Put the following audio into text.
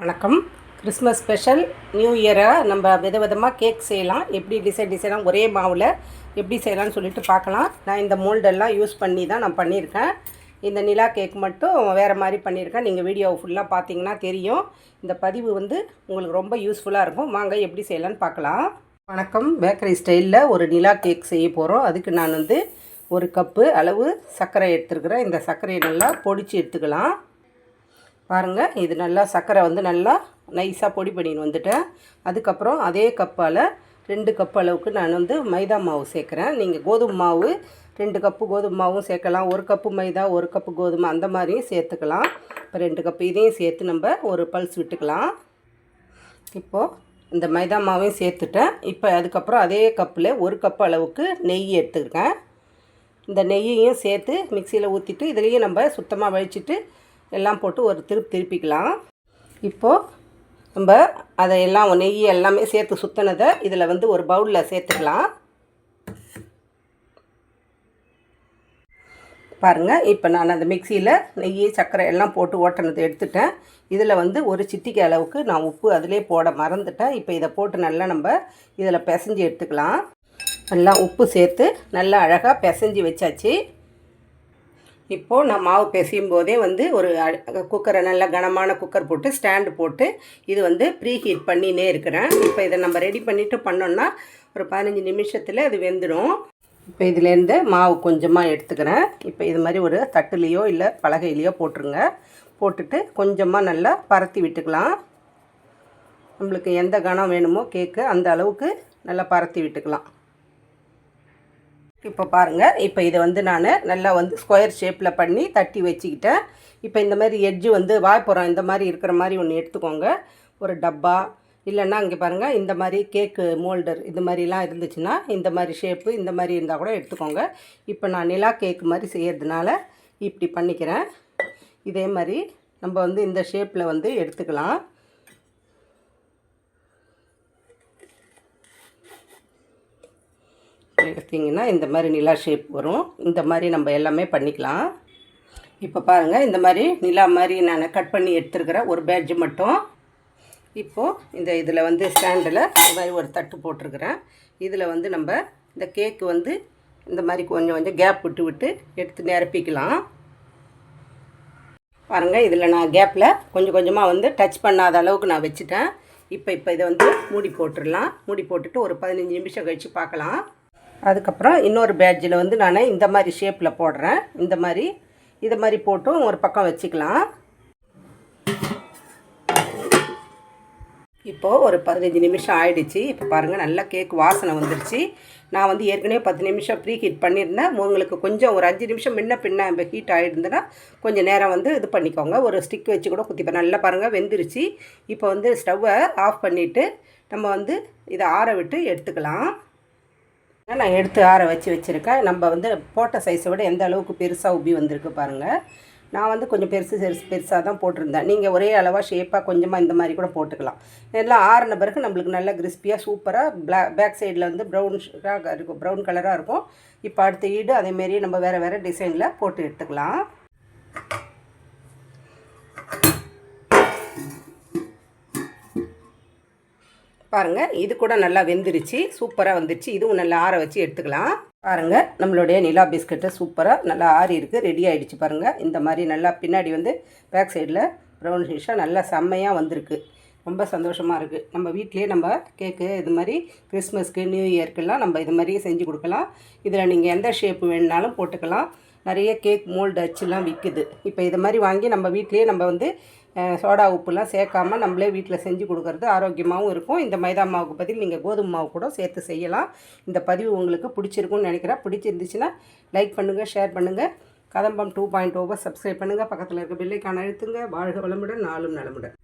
வணக்கம். Christmas special new இயராக நம்ம விதவிதமாக கேக் செய்யலாம். எப்படி டிசைனாக ஒரே மாவில் எப்படி செய்யலாம்னு சொல்லிட்டு பார்க்கலாம். நான் இந்த மோல்டெல்லாம் யூஸ் பண்ணி தான் நான் பண்ணியிருக்கேன். இந்த நிலா கேக் மட்டும் வேறு மாதிரி பண்ணியிருக்கேன். நீங்கள் வீடியோவை ஃபுல்லாக பார்த்தீங்கன்னா தெரியும். இந்த பதிவு உங்களுக்கு ரொம்ப யூஸ்ஃபுல்லாக இருக்கும். வாங்க எப்படி செய்யலான்னு பார்க்கலாம். வணக்கம். பேக்கரி ஸ்டைலில் ஒரு நிலா கேக் செய்ய போகிறோம். அதுக்கு நான் ஒரு கப்பு அளவு சர்க்கரை எடுத்துருக்குறேன். இந்த சர்க்கரையை நல்லா பொடிச்சு எடுத்துக்கலாம். பாருங்கள், இது நல்லா சர்க்கரை நல்லா நைஸாக பொடி பண்ணின்னு வந்துட்டேன். அதுக்கப்புறம் அதே கப்பால் 2 கப் அளவுக்கு நான் மைதா மாவு சேர்க்குறேன். நீங்கள் கோதுமை மாவு 2 கப்பு கோதுமை மாவும் சேர்க்கலாம். 1 கப்பு மைதா 1 கப்பு கோதுமை அந்த மாதிரியும் சேர்த்துக்கலாம். இப்போ 2 கப்பு இதையும் சேர்த்து நம்ம ஒரு பல்ஸ் விட்டுக்கலாம். இப்போது இந்த மைதா மாவையும் சேர்த்துட்டேன். இப்போ அதுக்கப்புறம் அதே கப்பில் 1 கப் அளவுக்கு நெய் எடுத்துருக்கேன். இந்த நெய்யையும் சேர்த்து மிக்சியில் ஊற்றிட்டு இதுலேயும் நம்ம சுத்தமாக வழிச்சிட்டு எல்லாம் போட்டு ஒரு திருப்பிக்கலாம். இப்போது நம்ம அதையெல்லாம் நெய் எல்லாமே சேர்த்து சுற்றினதை இதில் ஒரு பவுலில் சேர்த்துக்கலாம். பாருங்கள், இப்போ நான் அந்த மிக்சியில் நெய் சர்க்கரை எல்லாம் போட்டு ஓட்டினதை எடுத்துட்டேன். இதில் ஒரு சிட்டிகை அளவுக்கு நான் உப்பு அதிலே போட மறந்துட்டேன். இப்போ இதை போட்டு நல்லா நம்ம இதில் பிசைஞ்சு எடுத்துக்கலாம். நல்லா உப்பு சேர்த்து நல்லா அழகாக பிசைஞ்சு வச்சாச்சு. இப்போது நான் மாவு பிசையும் போதே ஒரு குக்கரை நல்லா கனமான குக்கர் போட்டு ஸ்டாண்டு போட்டு இது ப்ரீ ஹீட் பண்ணினே இருக்கிறேன். இப்போ இதை நம்ம ரெடி பண்ணிவிட்டு பண்ணோன்னா ஒரு 15 நிமிஷத்தில் அது வெந்துடும். இப்போ இதுலேருந்து மாவு கொஞ்சமாக எடுத்துக்கிறேன். இப்போ இது மாதிரி ஒரு தட்டுலேயோ இல்லை பலகையிலையோ போட்டுருங்க. போட்டுட்டு கொஞ்சமாக நல்லா பரத்தி விட்டுக்கலாம். நம்மளுக்கு எந்த கனம் வேணுமோ கேக்கு அந்த அளவுக்கு நல்லா பரத்தி விட்டுக்கலாம். இப்போ பாருங்கள், இப்போ இதை நான் நல்லா ஸ்கொயர் ஷேப்பில் பண்ணி தட்டி வச்சுக்கிட்டேன். இப்போ இந்த மாதிரி எட்ஜு வாய்ப்புறம் இந்த மாதிரி இருக்கிற மாதிரி ஒன்று எடுத்துக்கோங்க. ஒரு டப்பா இல்லைன்னா இங்கே பாருங்கள், இந்த மாதிரி கேக்கு மோல்டர் இது மாதிரிலாம் இருந்துச்சுன்னா இந்த மாதிரி ஷேப்பு இந்த மாதிரி இருந்தால் கூட எடுத்துக்கோங்க. இப்போ நான் நிலா கேக்கு மாதிரி செய்கிறதுனால இப்படி பண்ணிக்கிறேன். இதே மாதிரி நம்ம இந்த ஷேப்பில் எடுத்துக்கலாம். எடுத்திங்கன்னா இந்த மாதிரி நிலா ஷேப் வரும். இந்த மாதிரி நம்ம எல்லாமே பண்ணிக்கலாம். இப்போ பாருங்கள், இந்த மாதிரி நிலா மாதிரி நான் கட் பண்ணி எடுத்துருக்கிறேன் ஒரு பேட்ஜ் மட்டும். இப்போது இதில் ஸ்டாண்டில் இந்த மாதிரி ஒரு தட்டு போட்டிருக்கிறேன். இதில் நம்ம இந்த கேக்கு இந்த மாதிரி கொஞ்சம் கொஞ்சம் கேப் விட்டு விட்டு எடுத்து நிரப்பிக்கலாம். பாருங்கள், இதில் நான் கேப்பில் கொஞ்சம் கொஞ்சமாக டச் பண்ணாத அளவுக்கு நான் வச்சுட்டேன். இப்போ இதை மூடி போட்டுடலாம். மூடி போட்டுட்டு ஒரு 15 நிமிஷம் கழித்து பார்க்கலாம். அதுக்கப்புறம் இன்னொரு பேட்ஜில் நான் இந்த மாதிரி ஷேப்பில் போடுறேன். இதை மாதிரி போட்டும் ஒரு பக்கம் வச்சுக்கலாம். இப்போது ஒரு 15 நிமிஷம் ஆயிடுச்சு. இப்போ பாருங்கள், நல்லா கேக் வாசனை வந்துருச்சு. நான் ஏற்கனவே 10 நிமிஷம் ப்ரீ ஹீட் பண்ணியிருந்தேன். உங்களுக்கு கொஞ்சம் ஒரு 5 நிமிஷம் முன்ன பின்ன ஹீட் ஆகிருந்ததுன்னா கொஞ்சம் நேரம் இது பண்ணிக்கோங்க. ஒரு ஸ்டிக் வச்சு கூட குத்திப்பேன். நல்லா பாருங்கள், வெந்துருச்சு. இப்போ ஸ்டவ்வை ஆஃப் பண்ணிவிட்டு நம்ம இதை ஆற விட்டு எடுத்துக்கலாம். நான் எடுத்து ஆற வச்சுருக்கேன். நம்ம போட்ட சைஸை விட எந்த அளவுக்கு பெருசாக உப்பி வந்திருக்கு பாருங்கள். நான் கொஞ்சம் பெருசாக தான் போட்டிருந்தேன். நீங்கள் ஒரே அளவாக ஷேப்பாக கொஞ்சமாக இந்த மாதிரி கூட போட்டுக்கலாம். எல்லாம் ஆறின பிறகு நம்மளுக்கு நல்லா கிறிஸ்பியாக சூப்பராக பேக் சைடில் ப்ரௌன்ஷாக இருக்கும், ப்ரௌன் கலராக இருக்கும். இப்போ அடுத்த ஈடு அதேமாரி நம்ம வேறு டிசைனில் போட்டு எடுத்துக்கலாம். பாருங்கள், இது கூட நல்லா வெந்துருச்சு, சூப்பராக வந்துருச்சு. இதுவும் நல்லா ஆற வச்சு எடுத்துக்கலாம். பாருங்கள், நம்மளுடைய நிலா பிஸ்கட்டு சூப்பராக நல்லா ஆறி இருக்குது, ரெடி ஆகிடுச்சு. பாருங்கள், இந்த மாதிரி நல்லா பின்னாடி பேக் சைடில் ப்ரௌன் ஃபிஷ்ஷாக நல்லா செம்மையாக வந்திருக்கு. ரொம்ப சந்தோஷமாக இருக்குது. நம்ம வீட்டிலே நம்ம கேக்கு இது மாதிரி கிறிஸ்மஸ்க்கு நியூ இயர்க்கெல்லாம் நம்ம இது மாதிரியே செஞ்சு கொடுக்கலாம். இதில் நீங்கள் எந்த ஷேப்பு வேணுனாலும் போட்டுக்கலாம். நிறைய கேக் மோல்டு அச்சுலாம் விற்குது. இப்போ இது மாதிரி வாங்கி நம்ம வீட்டிலே நம்ம சோடா உப்புலாம் சேர்க்காமல் நம்மளே வீட்டில் செஞ்சு கொடுக்குறது ஆரோக்கியமாகவும் இருக்கும். இந்த மைதா மாவுக்கு பதில் நீங்கள் கோதுமை மாவு கூட சேர்த்து செய்யலாம். இந்த பதிவு உங்களுக்கு பிடிச்சிருக்குன்னு நினைக்கிறேன். பிடிச்சிருந்துச்சுன்னா லைக் பண்ணுங்கள், ஷேர் பண்ணுங்கள். கதம்பம் 2.0 சப்ஸ்கிரைப் பண்ணுங்கள். பக்கத்தில் இருக்க பெல்லைக்கான அழுத்துங்க. வாழ்க வளமுடன், நாளும் நலமுடன்.